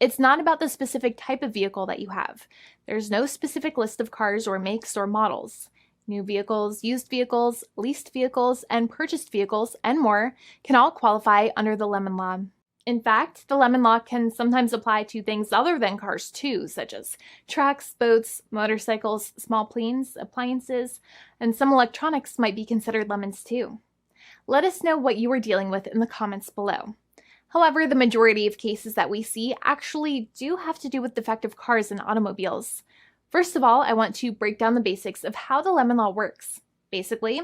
It's not about the specific type of vehicle that you have. There's no specific list of cars or makes or models. New vehicles, used vehicles, leased vehicles, and purchased vehicles, and more can all qualify under the lemon law. In fact, the lemon law can sometimes apply to things other than cars too, such as trucks, boats, motorcycles, small planes, appliances, and some electronics might be considered lemons too. Let us know what you are dealing with in the comments below. However, the majority of cases that we see actually do have to do with defective cars and automobiles. First of all, I want to break down the basics of how the lemon law works. Basically,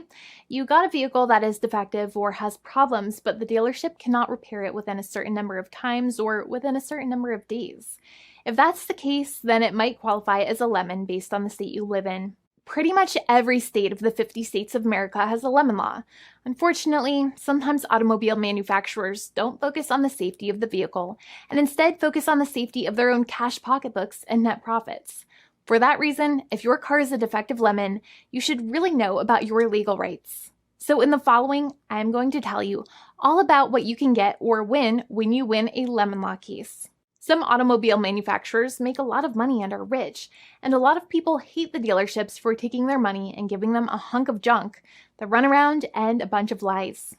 you got a vehicle that is defective or has problems, but the dealership cannot repair it within a certain number of times or within a certain number of days. If that's the case, then it might qualify as a lemon based on the state you live in. Pretty much every state of the 50 states of America has a lemon law. Unfortunately, sometimes automobile manufacturers don't focus on the safety of the vehicle and instead focus on the safety of their own cash pocketbooks and net profits. For that reason, if your car is a defective lemon, you should really know about your legal rights. So in the following, I am going to tell you all about what you can get or win when you win a lemon law case. Some automobile manufacturers make a lot of money and are rich, and a lot of people hate the dealerships for taking their money and giving them a hunk of junk, the runaround, and a bunch of lies.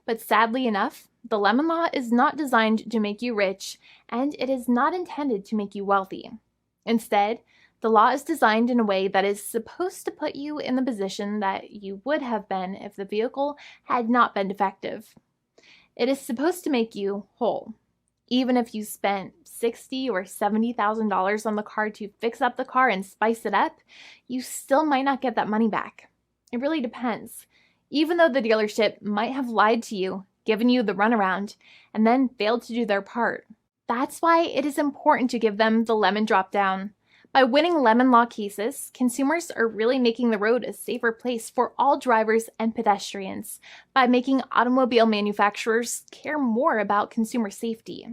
But sadly enough, the lemon law is not designed to make you rich, and it is not intended to make you wealthy. Instead, the law is designed in a way that is supposed to put you in the position that you would have been if the vehicle had not been defective. It is supposed to make you whole. Even if you spent $60,000 or $70,000 on the car to fix up the car and spice it up, you still might not get that money back. It really depends. Even though the dealership might have lied to you, given you the runaround, and then failed to do their part. That's why it is important to give them the lemon drop down. By winning lemon law cases, consumers are really making the road a safer place for all drivers and pedestrians by making automobile manufacturers care more about consumer safety.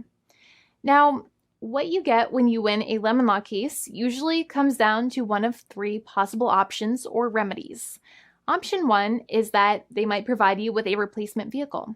Now, what you get when you win a lemon law case usually comes down to one of three possible options or remedies. Option 1 is that they might provide you with a replacement vehicle.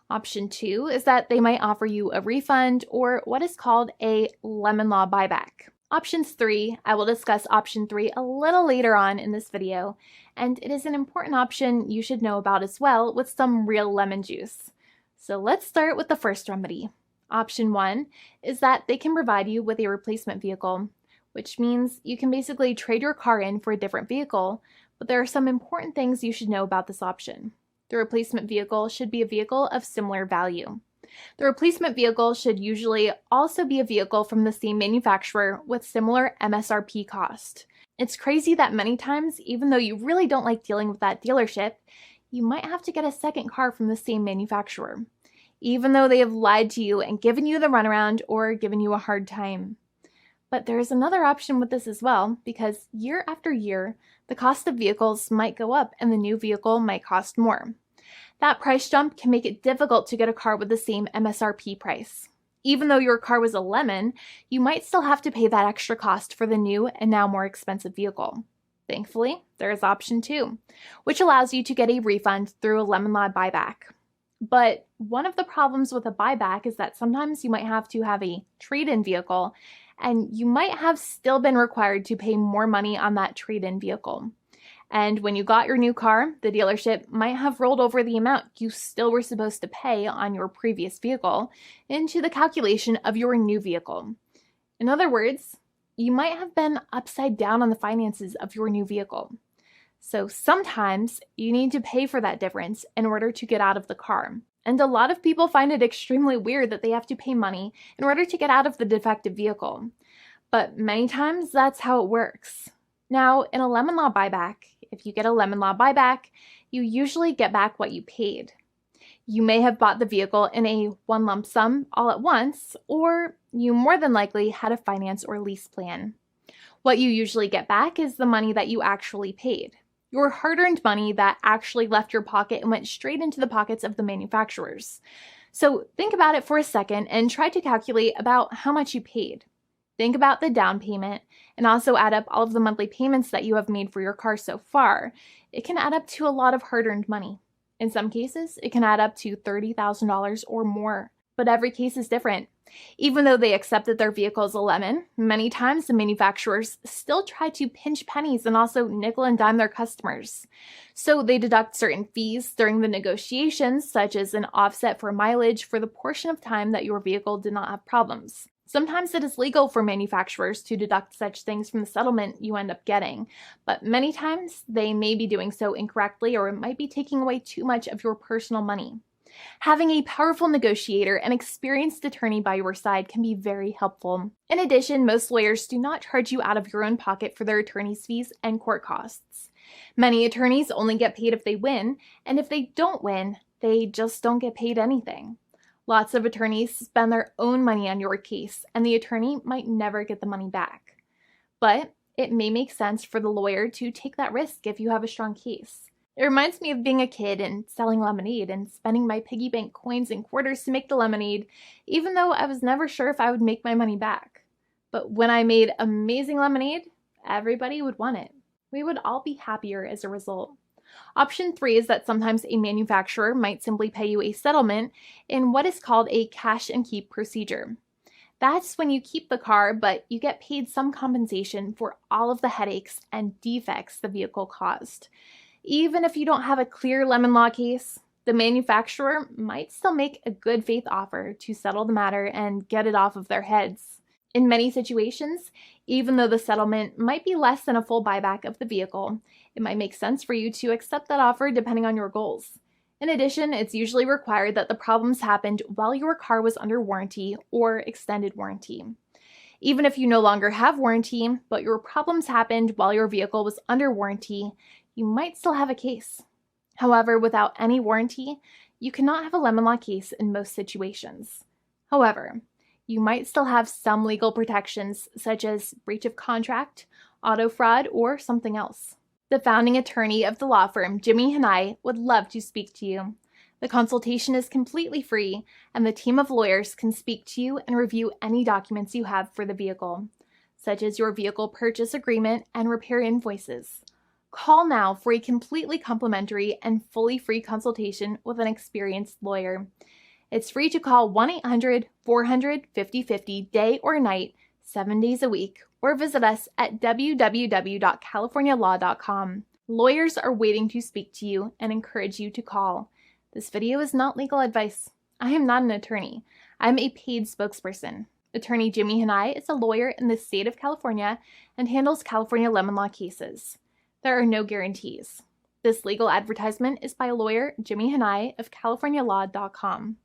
Option 2 is that they might offer you a refund or what is called a lemon law buyback. Options 3, I will discuss option 3 a little later on in this video, and it is an important option you should know about as well with some real lemon juice. So let's start with the first remedy. Option 1 is that they can provide you with a replacement vehicle, which means you can basically trade your car in for a different vehicle, but there are some important things you should know about this option. The replacement vehicle should be a vehicle of similar value. The replacement vehicle should usually also be a vehicle from the same manufacturer with similar MSRP cost. It's crazy that many times, even though you really don't like dealing with that dealership, you might have to get a second car from the same manufacturer, even though they have lied to you and given you the runaround or given you a hard time. But there is another option with this as well, because year after year, the cost of vehicles might go up and the new vehicle might cost more. That price jump can make it difficult to get a car with the same MSRP price. Even though your car was a lemon, you might still have to pay that extra cost for the new and now more expensive vehicle. Thankfully, there is option 2, which allows you to get a refund through a lemon law buyback. But one of the problems with a buyback is that sometimes you might have to have a trade-in vehicle, and you might have still been required to pay more money on that trade-in vehicle. And when you got your new car, the dealership might have rolled over the amount you still were supposed to pay on your previous vehicle into the calculation of your new vehicle. In other words, you might have been upside down on the finances of your new vehicle. So sometimes you need to pay for that difference in order to get out of the car. And a lot of people find it extremely weird that they have to pay money in order to get out of the defective vehicle. But many times that's how it works. Now, in a lemon law buyback, if you get a lemon law buyback, you usually get back what you paid. You may have bought the vehicle in a one lump sum all at once, or you more than likely had a finance or lease plan. What you usually get back is the money that you actually paid. Your hard-earned money that actually left your pocket and went straight into the pockets of the manufacturers. So think about it for a second and try to calculate about how much you paid. Think about the down payment and also add up all of the monthly payments that you have made for your car so far. It can add up to a lot of hard-earned money. In some cases, it can add up to $30,000 or more, but every case is different. Even though they accept that their vehicle is a lemon, many times the manufacturers still try to pinch pennies and also nickel and dime their customers. So they deduct certain fees during the negotiations, such as an offset for mileage for the portion of time that your vehicle did not have problems. Sometimes it is legal for manufacturers to deduct such things from the settlement you end up getting, but many times they may be doing so incorrectly, or it might be taking away too much of your personal money. Having a powerful negotiator and experienced attorney by your side can be very helpful. In addition, most lawyers do not charge you out of your own pocket for their attorney's fees and court costs. Many attorneys only get paid if they win, and if they don't win, they just don't get paid anything. Lots of attorneys spend their own money on your case, and the attorney might never get the money back. But it may make sense for the lawyer to take that risk if you have a strong case. It reminds me of being a kid and selling lemonade and spending my piggy bank coins and quarters to make the lemonade, even though I was never sure if I would make my money back. But when I made amazing lemonade, everybody would want it. We would all be happier as a result. Option 3 is that sometimes a manufacturer might simply pay you a settlement in what is called a cash and keep procedure. That's when you keep the car, but you get paid some compensation for all of the headaches and defects the vehicle caused. Even if you don't have a clear lemon law case, the manufacturer might still make a good faith offer to settle the matter and get it off of their heads. In many situations, even though the settlement might be less than a full buyback of the vehicle, it might make sense for you to accept that offer depending on your goals. In addition, it's usually required that the problems happened while your car was under warranty or extended warranty. Even if you no longer have warranty, but your problems happened while your vehicle was under warranty, you might still have a case. However, without any warranty, you cannot have a lemon law case in most situations. However, you might still have some legal protections, such as breach of contract, auto fraud, or something else. The founding attorney of the law firm, Jimmy and I, would love to speak to you. The consultation is completely free, and the team of lawyers can speak to you and review any documents you have for the vehicle, such as your vehicle purchase agreement and repair invoices. Call now for a completely complimentary and fully free consultation with an experienced lawyer. It's free to call 1-800-400-5050 day or night, 7 days a week, or visit us at www.californialaw.com. Lawyers are waiting to speak to you and encourage you to call. This video is not legal advice. I am not an attorney. I'm a paid spokesperson. Attorney Jimmy Hanai is a lawyer in the state of California and handles California lemon law cases. There are no guarantees. This legal advertisement is by lawyer Jimmy Hanai of CaliforniaLaw.com.